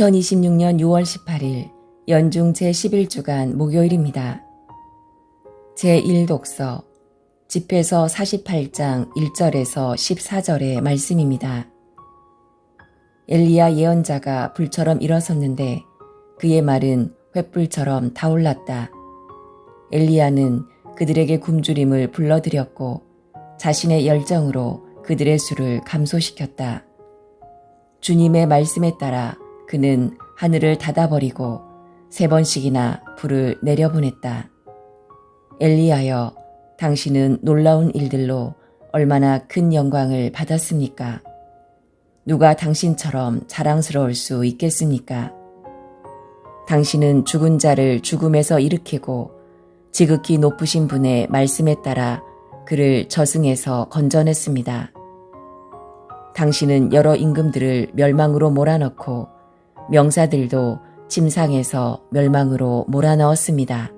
2026년 6월 18일 연중 제11주간 목요일입니다. 제1독서 집회서 48장 1절에서 14절의 말씀입니다. 엘리야 예언자가 불처럼 일어섰는데 그의 말은 횃불처럼 타올랐다. 엘리야는 그들에게 굶주림을 불러들였고 자신의 열정으로 그들의 수를 감소시켰다. 주님의 말씀에 따라 그는 하늘을 닫아버리고 3번씩이나 불을 내려보냈다. 엘리야여, 당신은 놀라운 일들로 얼마나 큰 영광을 받았습니까? 누가 당신처럼 자랑스러울 수 있겠습니까? 당신은 죽은 자를 죽음에서 일으키고 지극히 높으신 분의 말씀에 따라 그를 저승에서 건져냈습니다. 당신은 여러 임금들을 멸망으로 몰아넣고 명사들도 침상에서 멸망으로 몰아넣었습니다.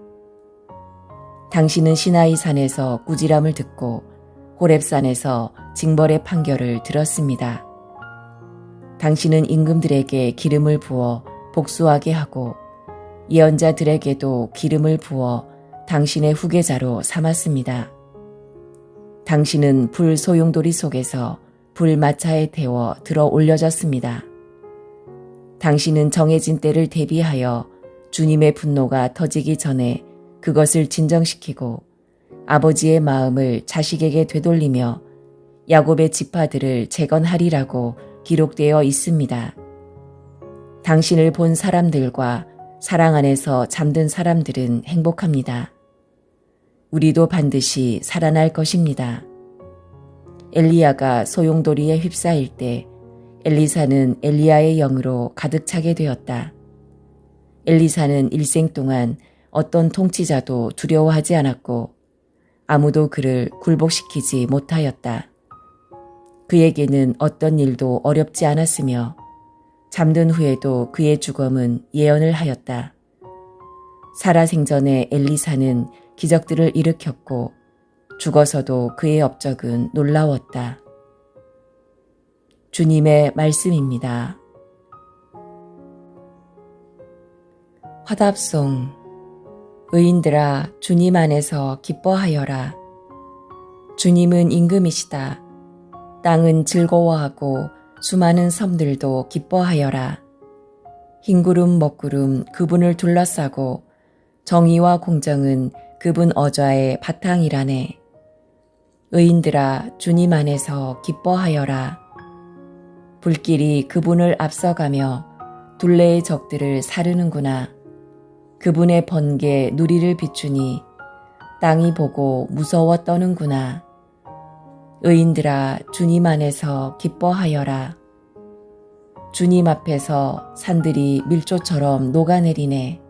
당신은 시나이 산에서 꾸지람을 듣고 호렙산에서 징벌의 판결을 들었습니다. 당신은 임금들에게 기름을 부어 복수하게 하고 예언자들에게도 기름을 부어 당신의 후계자로 삼았습니다. 당신은 불 소용돌이 속에서 불마차에 태워 들어 올려졌습니다. 당신은 정해진 때를 대비하여 주님의 분노가 터지기 전에 그것을 진정시키고 아버지의 마음을 자식에게 되돌리며 야곱의 지파들을 재건하리라고 기록되어 있습니다. 당신을 본 사람들과 사랑 안에서 잠든 사람들은 행복합니다. 우리도 반드시 살아날 것입니다. 엘리야가 소용돌이에 휩싸일 때 엘리사는 엘리야의 영으로 가득 차게 되었다. 엘리사는 일생 동안 어떤 통치자도 두려워하지 않았고 아무도 그를 굴복시키지 못하였다. 그에게는 어떤 일도 어렵지 않았으며 잠든 후에도 그의 죽음은 예언을 하였다. 살아생전에 엘리사는 기적들을 일으켰고 죽어서도 그의 업적은 놀라웠다. 주님의 말씀입니다. 화답송. 의인들아, 주님 안에서 기뻐하여라. 주님은 임금이시다. 땅은 즐거워하고 수많은 섬들도 기뻐하여라. 흰구름 먹구름 그분을 둘러싸고 정의와 공정은 그분 어좌의 바탕이라네. 의인들아, 주님 안에서 기뻐하여라. 불길이 그분을 앞서가며 둘레의 적들을 사르는구나. 그분의 번개 누리를 비추니 땅이 보고 무서워 떠는구나. 의인들아, 주님 안에서 기뻐하여라. 주님 앞에서 산들이 밀조처럼 녹아내리네.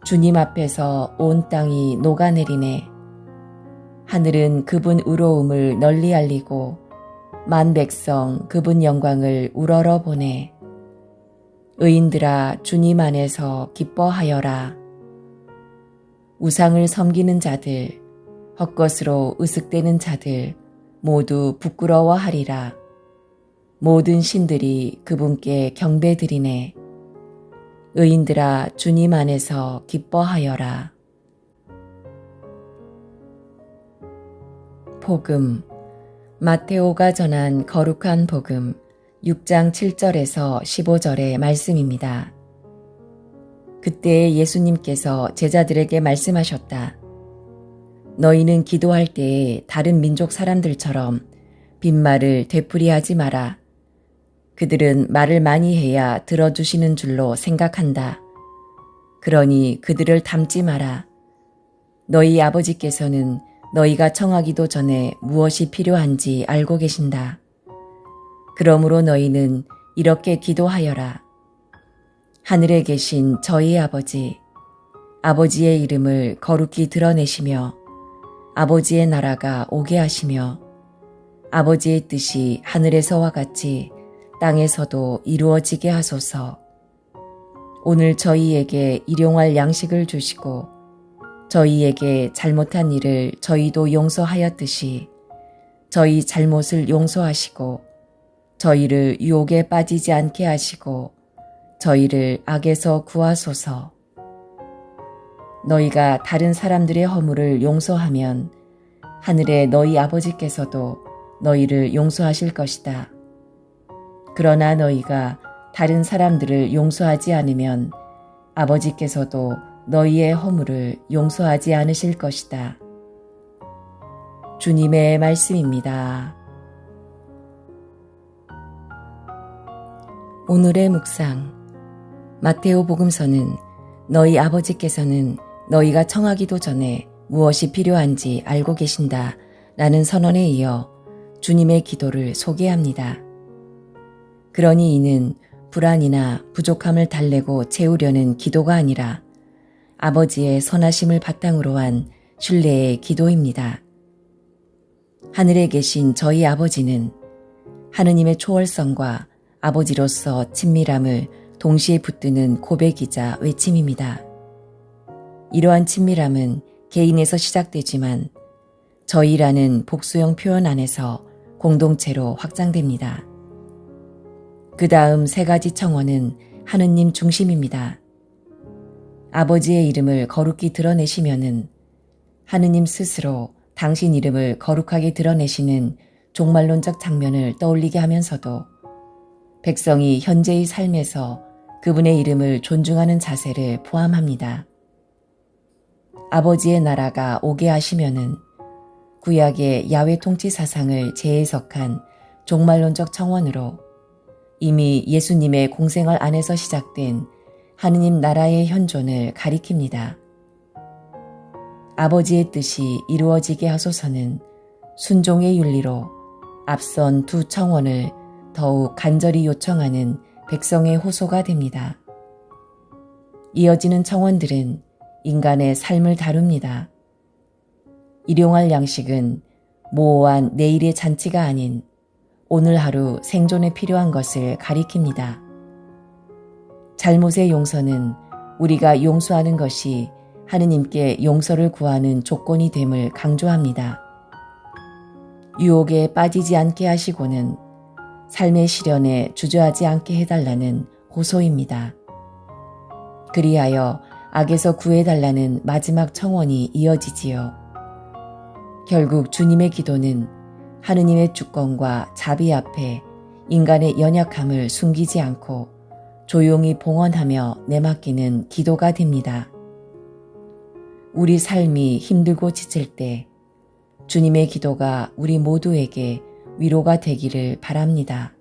주님 앞에서 온 땅이 녹아내리네. 하늘은 그분 의로움을 널리 알리고 만 백성 그분 영광을 우러러 보네. 의인들아, 주님 안에서 기뻐하여라. 우상을 섬기는 자들, 헛것으로 으쓱대는 자들 모두 부끄러워하리라. 모든 신들이 그분께 경배드리네. 의인들아, 주님 안에서 기뻐하여라. 복음. 마테오가 전한 거룩한 복음 6장 7절에서 15절의 말씀입니다. 그때 예수님께서 제자들에게 말씀하셨다. 너희는 기도할 때에 다른 민족 사람들처럼 빈말을 되풀이하지 마라. 그들은 말을 많이 해야 들어주시는 줄로 생각한다. 그러니 그들을 닮지 마라. 너희 아버지께서는 너희가 청하기도 전에 무엇이 필요한지 알고 계신다. 그러므로 너희는 이렇게 기도하여라. 하늘에 계신 저희 아버지, 아버지의 이름을 거룩히 드러내시며 아버지의 나라가 오게 하시며 아버지의 뜻이 하늘에서와 같이 땅에서도 이루어지게 하소서. 오늘 저희에게 일용할 양식을 주시고 저희에게 잘못한 일을 저희도 용서하였듯이 저희 잘못을 용서하시고 저희를 유혹에 빠지지 않게 하시고 저희를 악에서 구하소서. 너희가 다른 사람들의 허물을 용서하면 하늘의 너희 아버지께서도 너희를 용서하실 것이다. 그러나 너희가 다른 사람들을 용서하지 않으면 아버지께서도 너희의 허물을 용서하지 않으실 것이다. 주님의 말씀입니다. 오늘의 묵상. 마테오 복음서는 너희 아버지께서는 너희가 청하기도 전에 무엇이 필요한지 알고 계신다 라는 선언에 이어 주님의 기도를 소개합니다. 그러니 이는 불안이나 부족함을 달래고 채우려는 기도가 아니라 아버지의 선하심을 바탕으로 한 신뢰의 기도입니다. 하늘에 계신 저희 아버지는 하느님의 초월성과 아버지로서 친밀함을 동시에 붙드는 고백이자 외침입니다. 이러한 친밀함은 개인에서 시작되지만 저희라는 복수형 표현 안에서 공동체로 확장됩니다. 그 다음 세 가지 청원은 하느님 중심입니다. 아버지의 이름을 거룩히 드러내시면은 하느님 스스로 당신 이름을 거룩하게 드러내시는 종말론적 장면을 떠올리게 하면서도 백성이 현재의 삶에서 그분의 이름을 존중하는 자세를 포함합니다. 아버지의 나라가 오게 하시면은 구약의 야훼 통치 사상을 재해석한 종말론적 청원으로 이미 예수님의 공생활 안에서 시작된 하느님 나라의 현존을 가리킵니다. 아버지의 뜻이 이루어지게 하소서는 순종의 윤리로 앞선 두 청원을 더욱 간절히 요청하는 백성의 호소가 됩니다. 이어지는 청원들은 인간의 삶을 다룹니다. 일용할 양식은 모호한 내일의 잔치가 아닌 오늘 하루 생존에 필요한 것을 가리킵니다. 잘못의 용서는 우리가 용서하는 것이 하느님께 용서를 구하는 조건이 됨을 강조합니다. 유혹에 빠지지 않게 하시고는 삶의 시련에 주저하지 않게 해달라는 호소입니다. 그리하여 악에서 구해달라는 마지막 청원이 이어지지요. 결국 주님의 기도는 하느님의 주권과 자비 앞에 인간의 연약함을 숨기지 않고 조용히 봉헌하며 내맡기는 기도가 됩니다. 우리 삶이 힘들고 지칠 때 주님의 기도가 우리 모두에게 위로가 되기를 바랍니다.